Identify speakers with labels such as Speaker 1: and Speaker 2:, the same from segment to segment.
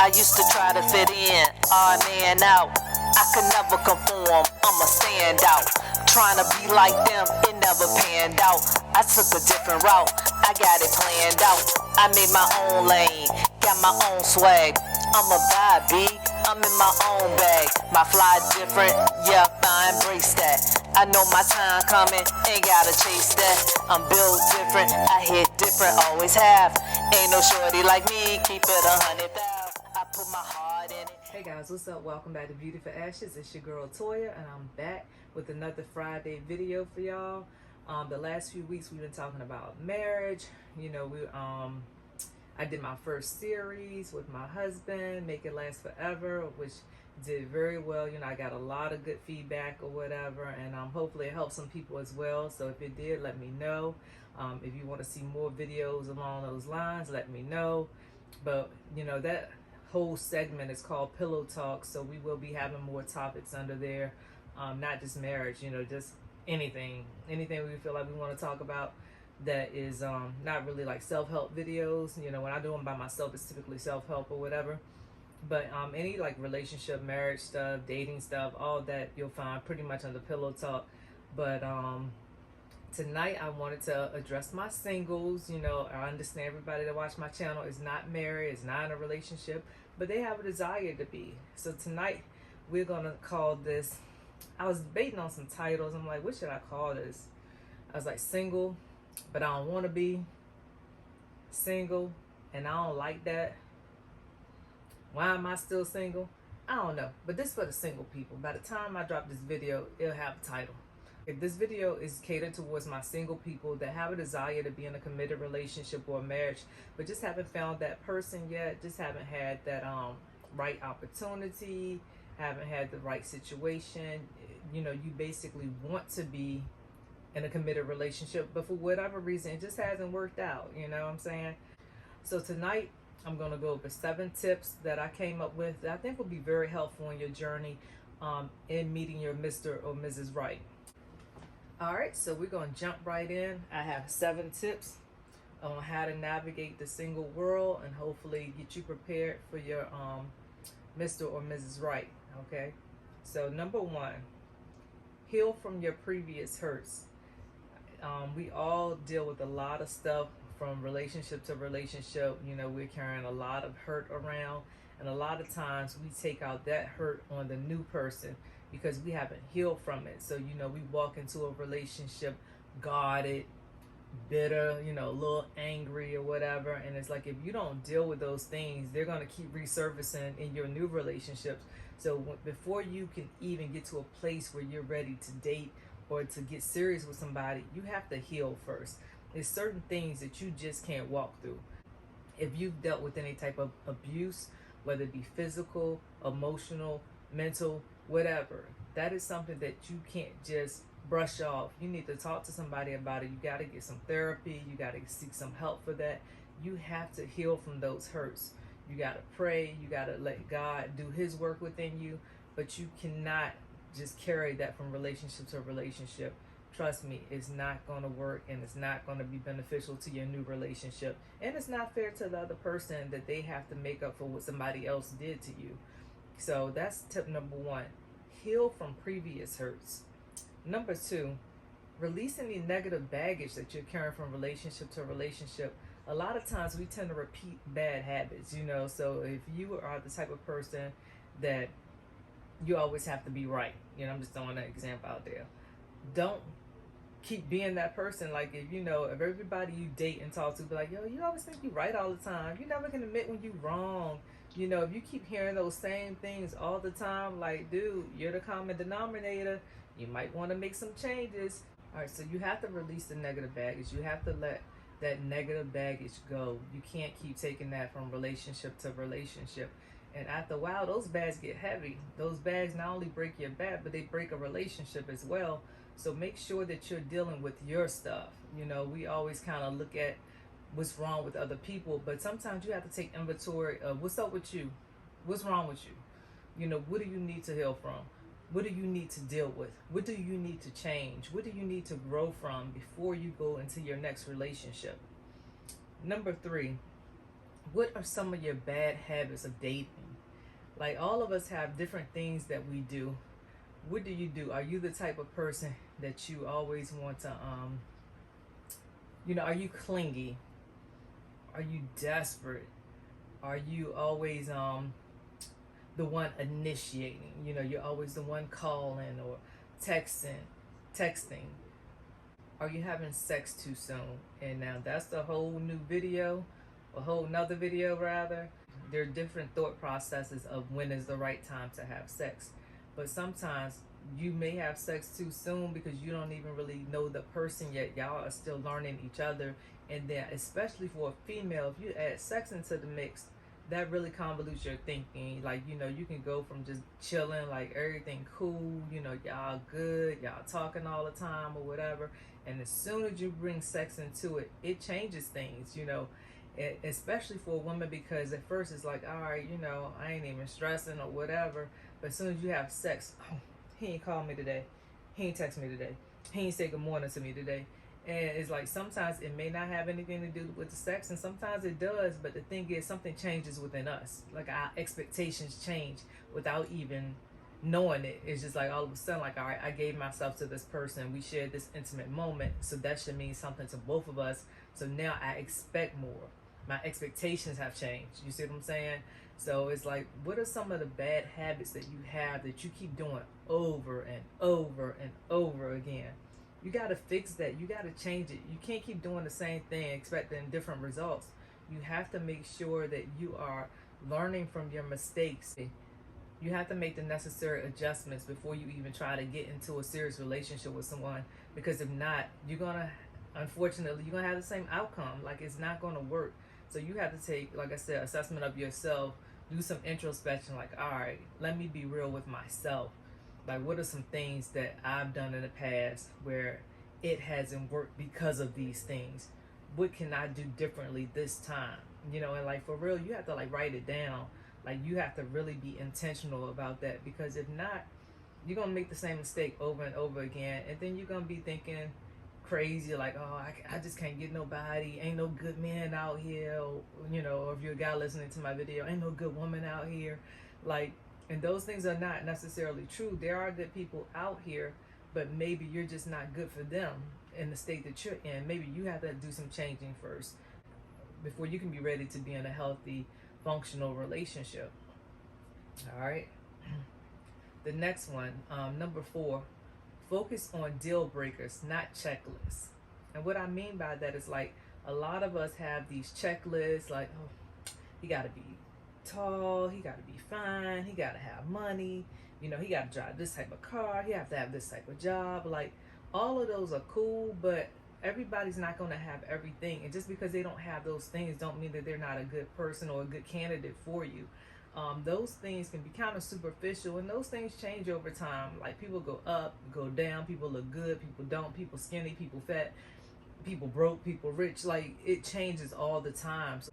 Speaker 1: I used to try to fit in, odd man out. I could never conform, I'm a standout. Trying to be like them, it never panned out. I took a different route, I got it planned out. I made my own lane, got my own swag. I'm a vibe, B, I'm in my own bag. My fly different, yep, I embrace that. I know my time coming, ain't gotta chase that. I'm built different, I hit different, always have. Ain't no shorty like me, keep it 100,000. I put my heart in it.
Speaker 2: Hey guys, what's up? Welcome back to Beauty for Ashes. It's your girl Toya, and I'm back with another Friday video for y'all. The last few weeks we've been talking about marriage. You know, I did my first series with my husband, Make It Last Forever, which did very well. You know, I got a lot of good feedback or whatever, and hopefully it helped some people as well. So if it did, let me know. If you want to see more videos along those lines, let me know. But you know, that whole segment is called Pillow Talk, so we will be having more topics under there, not just marriage, you know, just anything we feel like we want to talk about that is not really like self-help videos. You know, when I do them by myself, it's typically self-help or whatever. But any like relationship, marriage stuff, dating stuff, all that you'll find pretty much under Pillow Talk. But tonight I wanted to address my singles. You know, I understand everybody that watch my channel is not married, is not in a relationship, but they have a desire to be. So tonight we're gonna call this, I was debating on some titles. I'm like, what should I call this? I was like, single, but I don't want to be single, and I don't like that. Why am I still single? I don't know, but this is for the single people. By the time I drop this video, it'll have a title. If this video is catered towards my single people that have a desire to be in a committed relationship or marriage, but just haven't found that person yet, just haven't had that right opportunity, haven't had the right situation, you know, you basically want to be in a committed relationship, but for whatever reason, it just hasn't worked out, you know what I'm saying? So tonight, I'm going to go over 7 tips that I came up with that I think will be very helpful in your journey in meeting your Mr. or Mrs. Right. All right, so we're going to jump right in. I have 7 tips on how to navigate the single world and hopefully get you prepared for your Mr. or Mrs. Right, okay? So number 1, heal from your previous hurts. We all deal with a lot of stuff from relationship to relationship. You know, we're carrying a lot of hurt around, and a lot of times we take out that hurt on the new person because we haven't healed from it. So, you know, we walk into a relationship guarded, bitter, you know, a little angry or whatever, and it's like if you don't deal with those things, they're going to keep resurfacing in your new relationships. So before you can even get to a place where you're ready to date or to get serious with somebody, you have to heal first. There's certain things that you just can't walk through. If you've dealt with any type of abuse, whether it be physical, emotional, mental, whatever, that is something that you can't just brush off. You need to talk to somebody about it. You got to get some therapy. You got to seek some help for that. You have to heal from those hurts. You got to pray. You got to let God do his work within you, but you cannot just carry that from relationship to relationship. Trust me, it's not going to work, and it's not going to be beneficial to your new relationship. And it's not fair to the other person that they have to make up for what somebody else did to you. So that's tip number 1. Heal from previous hurts. Number 2, release any negative baggage that you're carrying from relationship to relationship. A lot of times we tend to repeat bad habits, you know. So if you are the type of person that you always have to be right, you know, I'm just throwing that example out there. Don't keep being that person. Like, if you know, if everybody you date and talk to be like, yo, you always think you're right all the time, you never can admit when you're wrong. You know, if you keep hearing those same things all the time, like, dude, you're the common denominator. You might want to make some changes. All right, so you have to release the negative baggage. You have to let that negative baggage go. You can't keep taking that from relationship to relationship. And after a while, those bags get heavy. Those bags not only break your back, but they break a relationship as well. So make sure that you're dealing with your stuff. You know, we always kind of look at what's wrong with other people, but sometimes you have to take inventory of what's up with you. What's wrong with you? You know, what do you need to heal from? What do you need to deal with? What do you need to change? What do you need to grow from before you go into your next relationship? Number 3, What are some of your bad habits of dating? Like, all of us have different things that we do. What do you do? Are you the type of person that you always want to are you clingy? Are you desperate? Are you always the one initiating? You're always the one calling or texting. Are you having sex too soon? And now that's the whole new video, a whole nother video rather. There are different thought processes of when is the right time to have sex. But sometimes you may have sex too soon because you don't even really know the person yet. Y'all are still learning each other. And then especially for a female, if you add sex into the mix, that really convolutes your thinking. Like, you can go from just chilling, like everything cool, y'all good, y'all talking all the time or whatever. And as soon as you bring sex into it, it changes things, especially for a woman, because at first it's like, all right, I ain't even stressing or whatever. But as soon as you have sex, oh, he ain't called me today. He ain't text me today. He ain't say good morning to me today. And it's like sometimes it may not have anything to do with the sex, and sometimes it does. But the thing is, something changes within us. Like, our expectations change without even knowing it. It's just like all of a sudden, like, all right, I gave myself to this person. We shared this intimate moment. So that should mean something to both of us. So now I expect more. My expectations have changed. You see what I'm saying? So it's like, what are some of the bad habits that you have that you keep doing over and over and over again? You got to fix that. You got to change it. You can't keep doing the same thing expecting different results. You have to make sure that you are learning from your mistakes. You have to make the necessary adjustments before you even try to get into a serious relationship with someone, because if not, unfortunately, you're going to have the same outcome. Like, it's not going to work. So you have to take, like I said, assessment of yourself, do some introspection, like, all right, let me be real with myself. Like, what are some things that I've done in the past where it hasn't worked because of these things? What can I do differently this time? And like, for real, you have to like write it down. Like, you have to really be intentional about that, because if not, you're going to make the same mistake over and over again. And then you're going to be thinking crazy, like, oh, I just can't get nobody. Ain't no good men out here. Or if you're a guy listening to my video, ain't no good woman out here. Like, and those things are not necessarily true. There are good people out here, but maybe you're just not good for them in the state that you're in. Maybe you have to do some changing first before you can be ready to be in a healthy, functional relationship. All right. The next one, number 4, focus on deal breakers, not checklists. And what I mean by that is, like, a lot of us have these checklists, like, oh, you got to be tall, he got to be fine, he got to have money, he got to drive this type of car, he have to have this type of job. Like, all of those are cool, but everybody's not going to have everything. And just because they don't have those things don't mean that they're not a good person or a good candidate for you. Those things can be kind of superficial, and those things change over time. Like, people go up, go down, people look good, people don't, people skinny, people fat, people broke, people rich. Like, it changes all the time. So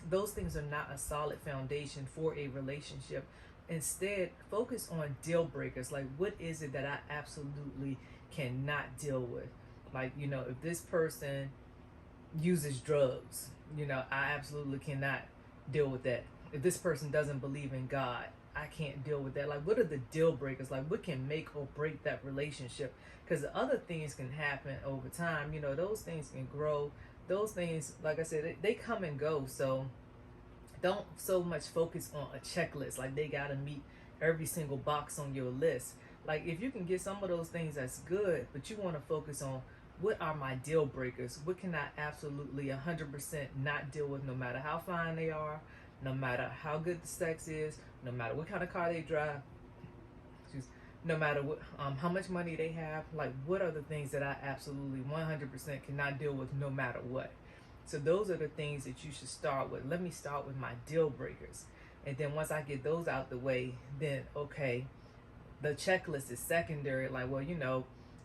Speaker 2: those things are not a solid foundation for a relationship. Instead, focus on deal breakers. Like, what is it that I absolutely cannot deal with? Like, if this person uses drugs, I absolutely cannot deal with that. If this person doesn't believe in God, I can't deal with that. Like, what are the deal breakers? Like, what can make or break that relationship? Because other things can happen over time. Those things can grow. Those things, like I said, they come and go. So don't so much focus on a checklist. Like, they got to meet every single box on your list. Like, if you can get some of those things, that's good. But you want to focus on, what are my deal breakers? What can I absolutely 100% not deal with, no matter how fine they are, no matter how good the sex is, no matter what kind of car they drive, no matter what, how much money they have. Like, what are the things that I absolutely 100% cannot deal with, no matter what? So those are the things that you should start with. Let me start with my deal breakers. And then once I get those out the way, then, okay, the checklist is secondary. Like, well,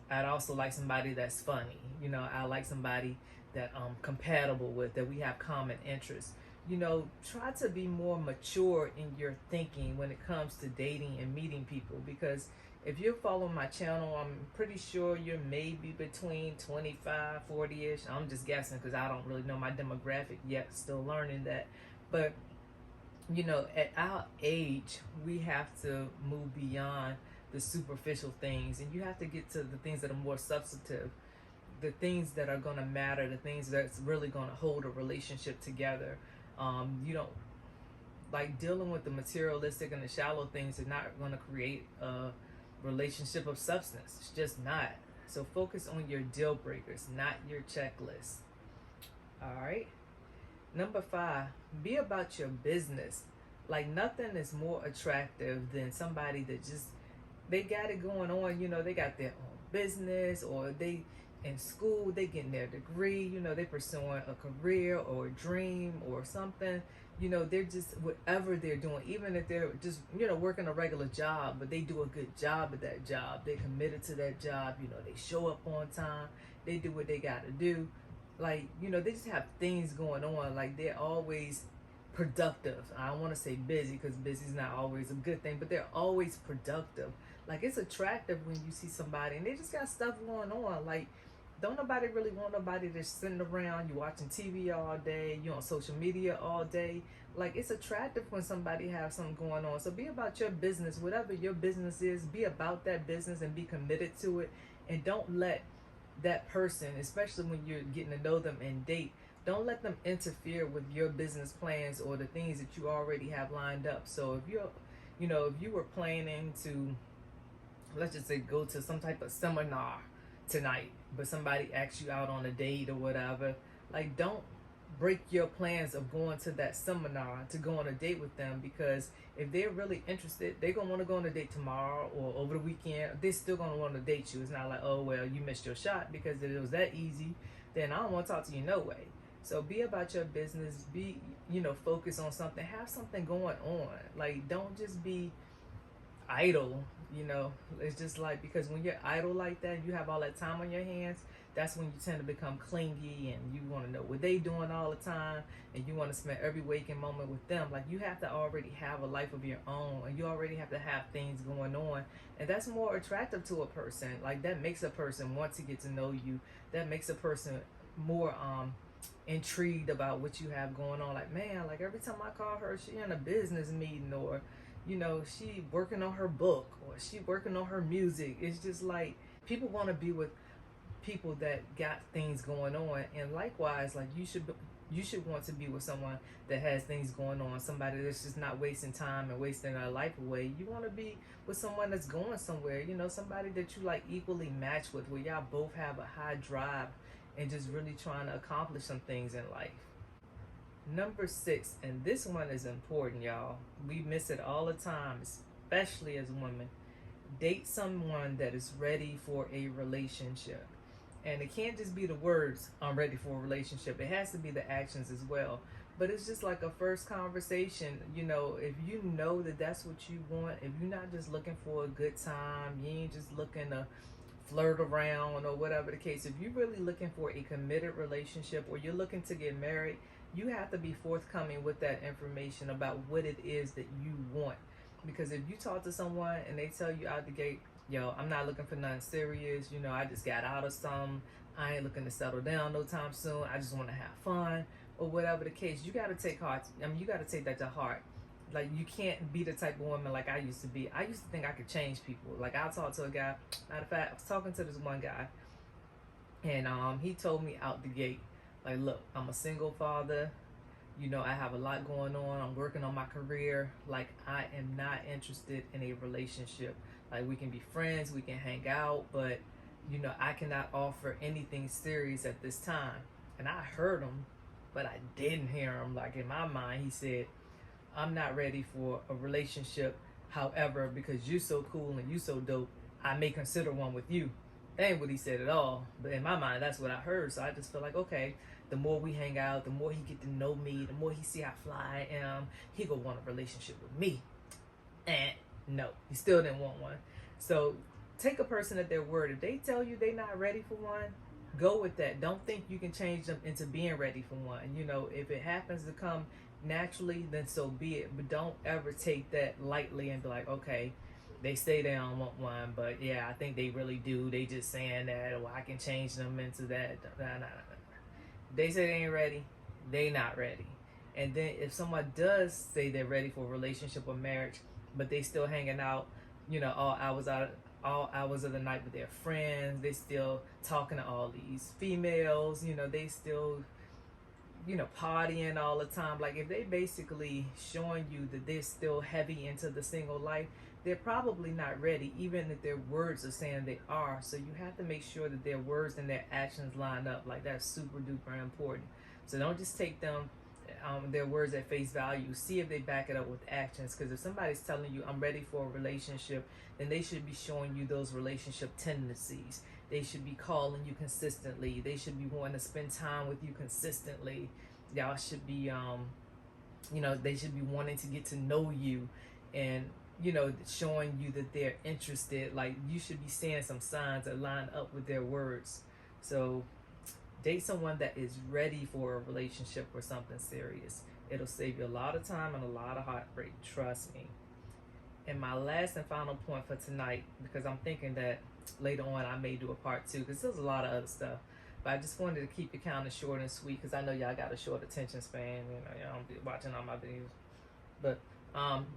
Speaker 2: I'd also like somebody that's funny. I like somebody that I'm compatible with, that we have common interests. Try to be more mature in your thinking when it comes to dating and meeting people, because if you're following my channel, I'm pretty sure you're maybe between 25, 40-ish. I'm just guessing because I don't really know my demographic yet, still learning that. But you know, at our age, we have to move beyond the superficial things, and you have to get to the things that are more substantive, the things that are going to matter, the things that's really going to hold a relationship together. You don't like dealing with the materialistic and the shallow things are not going to create a relationship of substance. It's just not. So focus on your deal breakers, not your checklist. All right. Number 5, be about your business. Like nothing is more attractive than somebody that just they got it going on. You know, they got their own business, or they in school, they getting their degree. You know, they pursuing a career or a dream or something. You know, they're just whatever they're doing, even if they're just working a regular job, but they do a good job at that job. They're committed to that job. You know, they show up on time. They do what they got to do. Like, they just have things going on. Like, they're always productive. I don't want to say busy, because busy is not always a good thing, but they're always productive. Like, it's attractive when you see somebody and they just got stuff going on. Like, don't nobody really want nobody that's sitting around, you watching TV all day, you on social media all day. Like, it's attractive when somebody has something going on. So be about your business. Whatever your business is, be about that business and be committed to it. And don't let that person, especially when you're getting to know them and date, don't let them interfere with your business plans or the things that you already have lined up. So if if you were planning to, let's just say, go to some type of seminar tonight, but somebody asks you out on a date or whatever, like, don't break your plans of going to that seminar to go on a date with them, because if they're really interested, they're gonna want to go on a date tomorrow or over the weekend. They're still gonna want to date you. It's not like, oh well, you missed your shot, because if it was that easy, then I don't want to talk to you no way. So be about your business. Be focus on something. Have something going on. Like, don't just be idle. It's just like, because when you're idle like that, you have all that time on your hands, that's when you tend to become clingy, and you want to know what they doing all the time, and you want to spend every waking moment with them. Like, you have to already have a life of your own, and you already have to have things going on, and that's more attractive to a person. Like, that makes a person want to get to know you. That makes a person more intrigued about what you have going on. Like, man, like, every time I call her, she in a business meeting, or she working on her book, or she working on her music. It's just like, people want to be with people that got things going on. And likewise, like, you should want to be with someone that has things going on, somebody that's just not wasting time and wasting their life away. You want to be with someone that's going somewhere, somebody that you like equally match with, where y'all both have a high drive and just really trying to accomplish some things in life. Number 6, and this one is important, y'all. We miss it all the time, especially as women. Date someone that is ready for a relationship. And it can't just be the words, I'm ready for a relationship. It has to be the actions as well. But it's just like a first conversation. If you know that that's what you want, if you're not just looking for a good time, you ain't just looking to flirt around or whatever the case. If you're really looking for a committed relationship, or you're looking to get married, you have to be forthcoming with that information about what it is that you want. Because if you talk to someone and they tell you out the gate, yo, I'm not looking for nothing serious, I just got out of something, I ain't looking to settle down no time soon, I just want to have fun, or whatever the case, you got to take that to heart. Like, you can't be the type of woman like I used to be. I used to think I could change people. Like, I'll talk to a guy. Matter of fact, I was talking to this one guy, and he told me out the gate, like, look, I'm a single father. I have a lot going on. I'm working on my career. Like, I am not interested in a relationship. Like, we can be friends, we can hang out, but, I cannot offer anything serious at this time. And I heard him, but I didn't hear him. Like, in my mind, he said, I'm not ready for a relationship. However, because you're so cool and you so dope, I may consider one with you. That ain't what he said at all. But in my mind, that's what I heard. So I just feel like, okay, the more we hang out, the more he get to know me, the more he see how fly I am, he gonna want a relationship with me. And no, he still didn't want one. So take a person at their word. If they tell you they're not ready for one, go with that. Don't think you can change them into being ready for one. If it happens to come naturally, then so be it. But don't ever take that lightly and be like, okay, they say they don't want one, but yeah, I think they really do. They just saying that, or I can change them into that. Nah. They say they ain't ready, they not ready. And then if someone does say they're ready for a relationship or marriage, but they still hanging out, all hours of the night with their friends, they still talking to all these females, they still partying all the time. Like, if they basically showing you that they're still heavy into the single life, they're probably not ready, even if their words are saying they are. So you have to make sure that their words and their actions line up. Like, that's super duper important. So don't just take them their words at face value. See if they back it up with actions. Because if somebody's telling you, I'm ready for a relationship, then they should be showing you those relationship tendencies. They should be calling you consistently. They should be wanting to spend time with you consistently. Y'all should be they should be wanting to get to know you, and showing you that they're interested. Like, you should be seeing some signs that line up with their words. So date someone that is ready for a relationship or something serious. It'll save you a lot of time and a lot of heartbreak, trust me. And my last and final point for tonight, because I'm thinking that later on I may do a part 2, because there's a lot of other stuff, but I just wanted to keep it kind of short and sweet, because I know y'all got a short attention span. Y'all don't be watching all my videos. But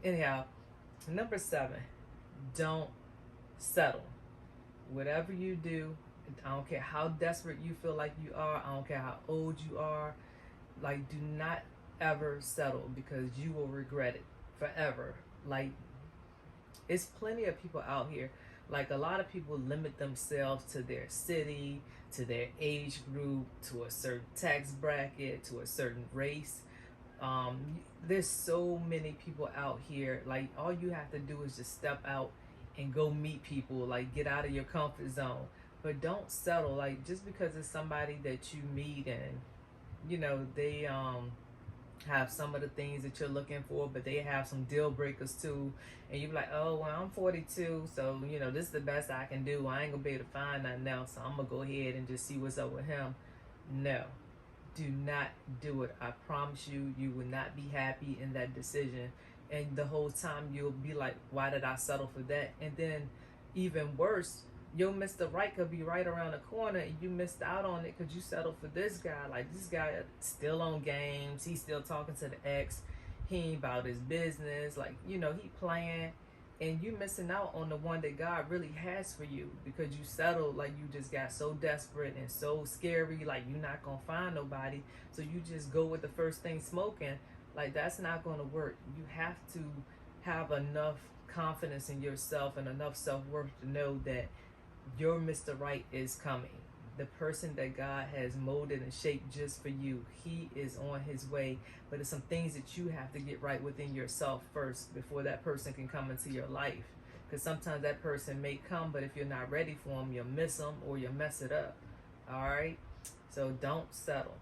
Speaker 2: anyhow, number 7, don't settle. Whatever you do, I don't care how desperate you feel like you are, I don't care how old you are, like, do not ever settle, because you will regret it forever. Like, it's plenty of people out here. Like, a lot of people limit themselves to their city, to their age group, to a certain tax bracket, to a certain race. There's so many people out here. Like, all you have to do is just step out and go meet people. Like, get out of your comfort zone. But don't settle. Like, just because it's somebody that you meet and they have some of the things that you're looking for, but they have some deal breakers too, and you're like, oh well, I'm 42, so this is the best I can do. I ain't gonna be able to find nothing else, so I'm gonna go ahead and just see what's up with him. No, do not do it. I promise you, you will not be happy in that decision, and the whole time you'll be like, why did I settle for that? And then even worse, your Mr. Right could be right around the corner, and you missed out on it because you settled for this guy. Like, this guy still on games. He's still talking to the ex. He ain't about his business. Like, he playing, and you missing out on the one that God really has for you, because you settled. Like, you just got so desperate and so scary. Like, you're not gonna find nobody, so you just go with the first thing smoking. Like, that's not gonna work. You have to have enough confidence in yourself and enough self-worth to know that your Mr. Right is coming. The person that God has molded and shaped just for you, he is on his way. But it's some things that you have to get right within yourself first before that person can come into your life. Because sometimes that person may come, but if you're not ready for them, you'll miss them or you'll mess it up. All right? So don't settle.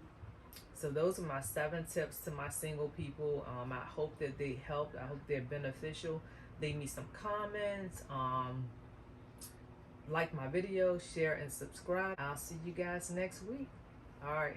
Speaker 2: So those are my 7 tips to my single people. I hope that they helped. I hope they're beneficial. Leave me some comments. Like my video, share, and subscribe. I'll see you guys next week. All right.